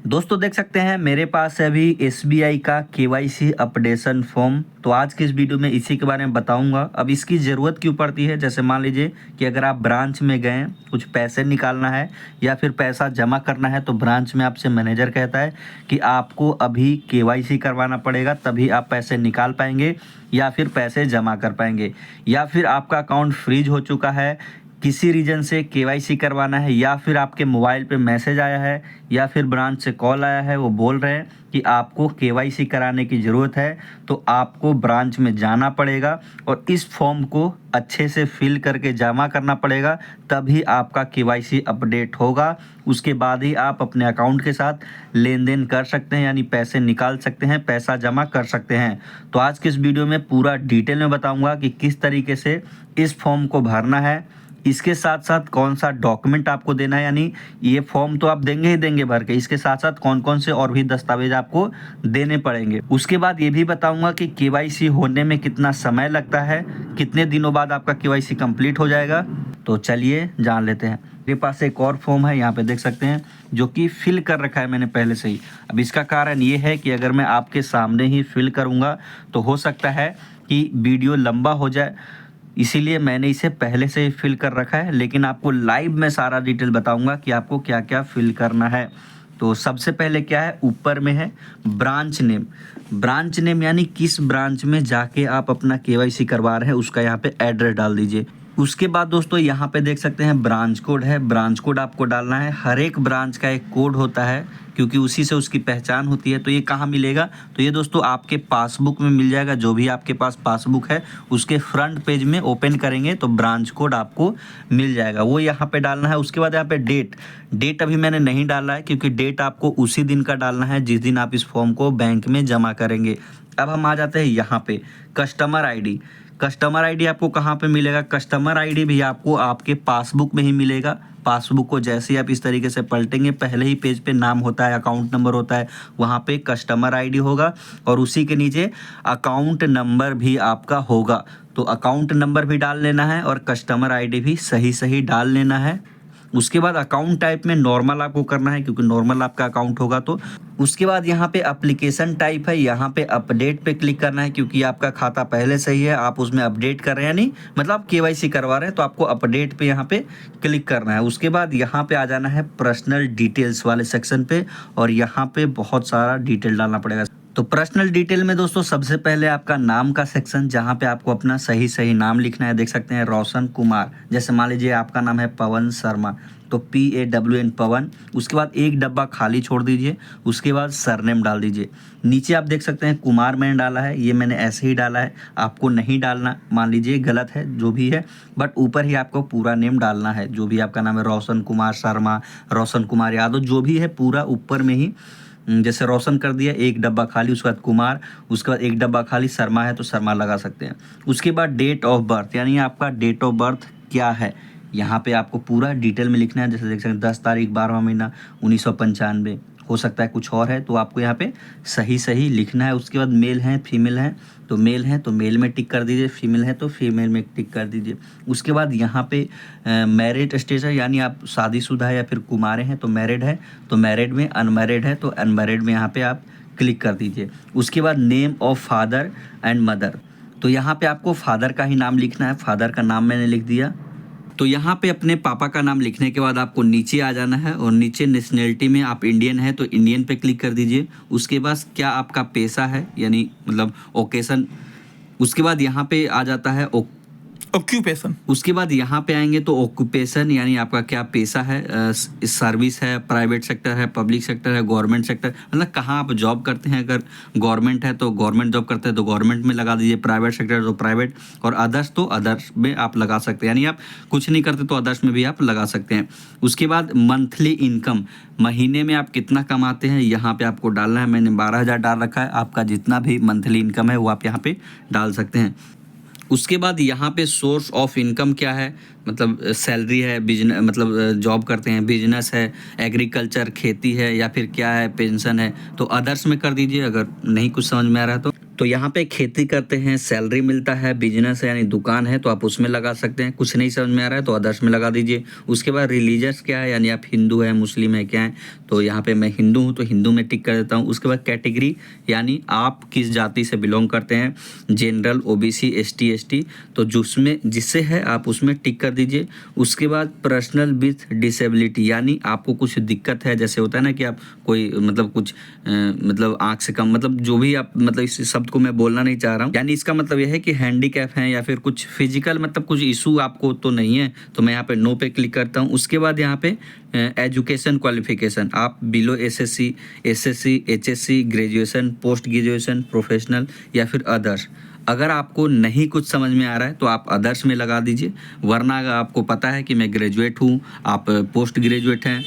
दोस्तों देख सकते हैं मेरे पास है अभी एसबीआई का केवाईसी अपडेशन फॉर्म। तो आज की इस वीडियो में इसी के बारे में बताऊंगा। अब इसकी ज़रूरत क्यों पड़ती है, जैसे मान लीजिए कि अगर आप ब्रांच में गए, कुछ पैसे निकालना है या फिर पैसा जमा करना है, तो ब्रांच में आपसे मैनेजर कहता है कि आपको अभी केवाईसी करवाना पड़ेगा, तभी आप पैसे निकाल पाएंगे या फिर पैसे जमा कर पाएंगे। या फिर आपका अकाउंट फ्रीज हो चुका है, किसी रीजन से केवाईसी करवाना है, या फिर आपके मोबाइल पे मैसेज आया है या फिर ब्रांच से कॉल आया है, वो बोल रहे हैं कि आपको केवाईसी कराने की ज़रूरत है, तो आपको ब्रांच में जाना पड़ेगा और इस फॉर्म को अच्छे से फिल करके जमा करना पड़ेगा, तभी आपका केवाईसी अपडेट होगा। उसके बाद ही आप अपने अकाउंट के साथ लेन देन कर सकते हैं, यानी पैसे निकाल सकते हैं, पैसा जमा कर सकते हैं। तो आज के इस वीडियो में पूरा डिटेल में बताऊंगा कि किस तरीके से इस फॉर्म को भरना है, इसके साथ साथ कौन सा डॉक्यूमेंट आपको देना है, यानी ये फॉर्म तो आप देंगे ही देंगे भर के, इसके साथ साथ कौन कौन से और भी दस्तावेज आपको देने पड़ेंगे। उसके बाद ये भी बताऊंगा कि केवाईसी होने में कितना समय लगता है, कितने दिनों बाद आपका केवाईसी कंप्लीट हो जाएगा। तो चलिए जान लेते हैं। मेरे पास एक और फॉर्म है, यहाँ पे देख सकते हैं, जो कि फिल कर रखा है मैंने पहले से ही। अब इसका कारण ये है कि अगर मैं आपके सामने ही फिल करूँगा तो हो सकता है कि वीडियो लंबा हो जाए, इसीलिए मैंने इसे पहले से ही फिल कर रखा है। लेकिन आपको लाइव में सारा डिटेल बताऊंगा कि आपको क्या क्या फिल करना है। तो सबसे पहले क्या है, ऊपर में है ब्रांच नेम। ब्रांच नेम यानी किस ब्रांच में जाके आप अपना केवाईसी करवा रहे हैं, उसका यहाँ पे एड्रेस डाल दीजिए। उसके बाद दोस्तों यहाँ पे देख सकते हैं ब्रांच कोड है, ब्रांच कोड आपको डालना है। हर एक ब्रांच का एक कोड होता है, क्योंकि उसी से उसकी पहचान होती है। तो ये कहाँ मिलेगा, तो ये दोस्तों आपके पासबुक में मिल जाएगा। जो भी आपके पास पासबुक है उसके फ्रंट पेज में ओपन करेंगे तो ब्रांच कोड आपको मिल जाएगा, वो यहाँ पे डालना है। उसके बाद यहाँ पे डेट अभी मैंने नहीं डाला है, क्योंकि डेट आपको उसी दिन का डालना है जिस दिन आप इस फॉर्म को बैंक में जमा करेंगे। अब हम आ जाते हैं यहाँ पे कस्टमर आईडी। कस्टमर आईडी आपको कहाँ पे मिलेगा, कस्टमर आईडी भी आपको आपके पासबुक में ही मिलेगा। पासबुक को जैसे ही आप इस तरीके से पलटेंगे, पहले ही पेज पे नाम होता है, अकाउंट नंबर होता है, वहाँ पे कस्टमर आईडी होगा और उसी के नीचे अकाउंट नंबर भी आपका होगा। तो अकाउंट नंबर भी डाल लेना है और कस्टमर आईडी भी सही सही डाल लेना है। उसके बाद अकाउंट टाइप में नॉर्मल आपको करना है, क्योंकि नॉर्मल आपका अकाउंट होगा। तो उसके बाद यहाँ पे एप्लीकेशन टाइप है, यहाँ पे अपडेट पे क्लिक करना है, क्योंकि आपका खाता पहले से ही है, आप उसमें अपडेट कर रहे हैं, नहीं मतलब आप केवाईसी करवा रहे हैं, तो आपको अपडेट पे यहाँ पे क्लिक करना है। उसके बाद यहाँ पे आ जाना है पर्सनल डिटेल्स वाले सेक्शन पे, और यहाँ पे बहुत सारा डिटेल डालना पड़ेगा। तो पर्सनल डिटेल में दोस्तों सबसे पहले आपका नाम का सेक्शन, जहाँ पे आपको अपना सही सही नाम लिखना है। देख सकते हैं रोशन कुमार, जैसे मान लीजिए आपका नाम है पवन शर्मा, तो PAWN पवन। उसके बाद एक डब्बा खाली छोड़ दीजिए, उसके बाद सरनेम डाल दीजिए। नीचे आप देख सकते हैं कुमार मैंने डाला है, ये मैंने ऐसे ही डाला है, आपको नहीं डालना, मान लीजिए गलत है जो भी है, बट ऊपर ही आपको पूरा नेम डालना है। जो भी आपका नाम है, रोशन कुमार शर्मा, रोशन कुमार यादव, जो भी है पूरा ऊपर में ही, जैसे रोशन कर दिया, एक डब्बा खाली, उसके बाद कुमार, उसके बाद एक डब्बा खाली, शर्मा है तो शर्मा लगा सकते हैं। उसके बाद डेट ऑफ बर्थ, यानी आपका डेट ऑफ बर्थ क्या है, यहाँ पे आपको पूरा डिटेल में लिखना है। जैसे देख सकते हैं 10 तारीख 12वां महीना 1995, हो सकता है कुछ और है, तो आपको यहाँ पे सही सही लिखना है। उसके बाद मेल हैं फीमेल हैं, तो मेल हैं तो मेल में टिक कर दीजिए, फीमेल है तो फीमेल में टिक कर दीजिए। उसके बाद यहाँ पे मैरिड स्टेटस, यानी आप शादीशुदा है या फिर कुमारे हैं तो मैरिड है, तो मैरिड में, अनमैरिड है तो अनमैरिड में यहाँ पे आप क्लिक कर दीजिए। उसके बाद name of father and mother, तो यहाँ पे आपको फादर का ही नाम लिखना है। फादर का नाम मैंने लिख दिया। तो यहाँ पे अपने पापा का नाम लिखने के बाद आपको नीचे आ जाना है, और नीचे नेशनैलिटी में आप इंडियन है तो इंडियन पे क्लिक कर दीजिए। उसके बाद क्या आपका पेशा है, यानी मतलब ओकेशन। उसके बाद यहाँ पे आ जाता है ऑक्यूपेशन। उसके बाद यहाँ पे आएंगे तो ऑक्यूपेशन, यानी आपका क्या पेशा है, सर्विस है, प्राइवेट सेक्टर है, पब्लिक सेक्टर है, गवर्नमेंट सेक्टर, मतलब कहाँ आप जॉब करते हैं। अगर गवर्नमेंट है तो गवर्नमेंट जॉब करते हैं तो गवर्नमेंट में लगा दीजिए, प्राइवेट सेक्टर तो प्राइवेट, और अदर्स तो अदर्स में आप लगा सकते हैं, यानी आप कुछ नहीं करते तो अदर्स में भी आप लगा सकते हैं। उसके बाद मंथली इनकम, महीने में आप कितना कमाते हैं, यहाँ पे आपको डालना है। मैंने 12,000 डाल रखा है, आपका जितना भी मंथली इनकम है वो आप यहाँ पे डाल सकते हैं। उसके बाद यहाँ पे सोर्स ऑफ इनकम क्या है, मतलब सैलरी है, बिजनेस मतलब जॉब करते हैं, बिजनेस है, एग्रीकल्चर खेती है, या फिर क्या है, पेंशन है, तो अदर्स में कर दीजिए अगर नहीं कुछ समझ में आ रहा है तो। तो यहाँ पे खेती करते हैं, सैलरी मिलता है, बिजनेस है यानी दुकान है तो आप उसमें लगा सकते हैं। कुछ नहीं समझ में आ रहा है तो अदर्स में लगा दीजिए। उसके बाद रिलीजियस क्या है, यानी आप हिंदू है, मुस्लिम है, क्या है, तो यहाँ पे मैं हिंदू हूँ तो हिंदू में टिक कर देता हूँ। उसके बाद कैटेगरी, यानी आप किस जाति से बिलोंग करते हैं, जनरल, ओबीसी, एसटी, एसटी, तो जिससे है आप उसमें टिक कर दीजिए। उसके बाद पर्सनल विथ डिसेबिलिटी, यानी आपको कुछ दिक्कत है, जैसे होता है ना कि आप कोई मतलब कुछ मतलब आँख से कम, मतलब जो भी आप, मतलब इस शब्द को मैं बोलना नहीं चाह रहा हूँ, यानी इसका मतलब यह है कि हैंडीकैप है या फिर कुछ फिजिकल मतलब कुछ इशू आपको तो नहीं है, तो मैं यहाँ पे नो पे क्लिक करता हूँ। उसके बाद यहाँ पे एजुकेशन क्वालिफिकेशन, आप below SSC, HSC, graduation, post graduation, professional या फिर अदर्स। अगर आपको नहीं कुछ समझ में आ रहा है तो आप अदर्स में लगा दीजिए, वरना अगर आपको पता है कि मैं ग्रेजुएट हूँ, आप पोस्ट ग्रेजुएट हैं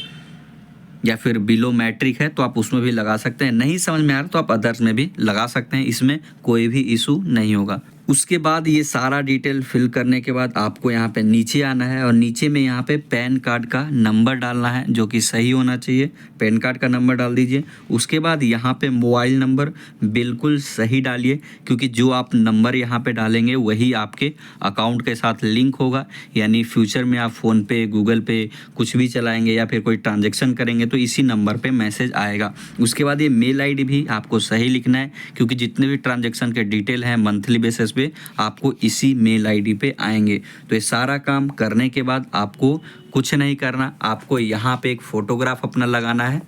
या फिर बिलो मैट्रिक है तो आप उसमें भी लगा सकते हैं। नहीं समझ में आ रहा तो आप अदर्स में भी लगा सकते हैं, इसमें कोई भी इशू नहीं होगा। उसके बाद ये सारा डिटेल फिल करने के बाद आपको यहाँ पे नीचे आना है और नीचे में यहाँ पे पैन कार्ड का नंबर डालना है जो कि सही होना चाहिए। पैन कार्ड का नंबर डाल दीजिए। उसके बाद यहाँ पे मोबाइल नंबर बिल्कुल सही डालिए, क्योंकि जो आप नंबर यहाँ पे डालेंगे वही आपके अकाउंट के साथ लिंक होगा, यानी फ्यूचर में आप फ़ोन पे, गूगल पे कुछ भी चलाएंगे या फिर कोई ट्रांजेक्शन करेंगे तो इसी नंबर पे मैसेज आएगा। उसके बाद ये मेल आईडी भी आपको सही लिखना है, क्योंकि जितने भी ट्रांजेक्शन के डिटेल हैं मंथली बेसिस पे आपको इसी मेल आईडी पे आएंगे। तो ये सारा काम करने के बाद आपको कुछ नहीं करना, आपको यहाँ पे एक फ़ोटोग्राफ अपना लगाना है।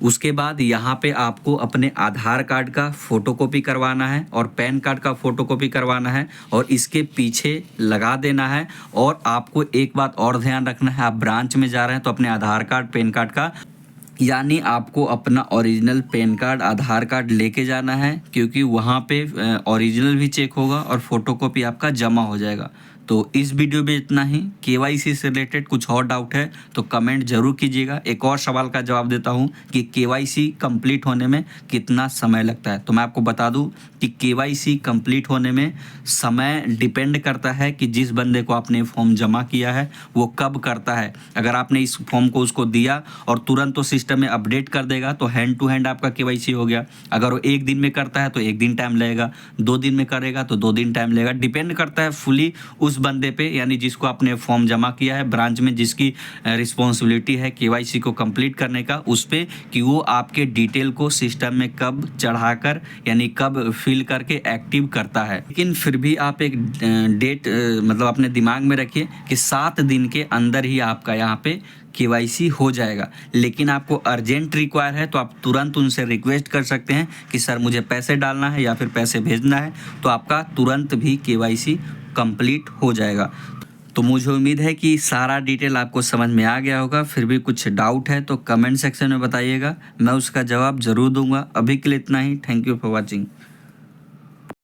उसके बाद यहाँ पे आपको अपने आधार कार्ड का फ़ोटोकॉपी करवाना है और पैन कार्ड का फ़ोटोकॉपी करवाना है और इसके पीछे लगा देना है। और आपको एक बात और ध्यान रखना है, आप ब्रांच में जा रहे हैं तो अपने आधार कार्ड, पैन कार्ड का, यानी आपको अपना ओरिजिनल पैन कार्ड, आधार कार्ड लेके जाना है, क्योंकि वहाँ पे ओरिजिनल भी चेक होगा और फोटोकॉपी आपका जमा हो जाएगा। तो इस वीडियो में इतना ही। केवाईसी से रिलेटेड कुछ और डाउट है तो कमेंट जरूर कीजिएगा। एक और सवाल का जवाब देता हूँ कि केवाईसी कंप्लीट होने में कितना समय लगता है। तो मैं आपको बता दूँ कि केवाईसी कंप्लीट होने में समय डिपेंड करता है कि जिस बंदे को आपने फॉर्म जमा किया है वो कब करता है। अगर आपने इस फॉर्म को उसको दिया और तुरंत तो सिस्टम में अपडेट कर देगा तो हैंड टू हैंड आपका केवाईसी हो गया। अगर वो एक दिन में करता है तो एक दिन टाइम लगेगा, 2 दिन में करेगा तो 2 दिन टाइम लगेगा। डिपेंड करता है फुली उस बंदे पे, यानी जिसको आपने फॉर्म जमा किया है ब्रांच में, जिसकी रिस्पॉन्सिबिलिटी है केवाईसी को कंप्लीट करने का, उस पे कि वो आपके डिटेल को सिस्टम में कब चढ़ाकर, यानी कब फिल करके एक्टिव करता है। लेकिन फिर भी आप एक डेट मतलब अपने दिमाग में रखिए कि 7 दिन के अंदर ही आपका यहाँ पे केवाईसी हो जाएगा। लेकिन आपको अर्जेंट रिक्वायर है तो आप तुरंत उनसे रिक्वेस्ट कर सकते हैं कि सर मुझे पैसे डालना है या फिर पैसे भेजना है, तो आपका तुरंत भी केवाईसी कंप्लीट हो जाएगा। तो मुझे उम्मीद है कि सारा डिटेल आपको समझ में आ गया होगा। फिर भी कुछ डाउट है तो कमेंट सेक्शन में बताइएगा, मैं उसका जवाब ज़रूर दूंगा। अभी के लिए इतना ही। Thank you for watching.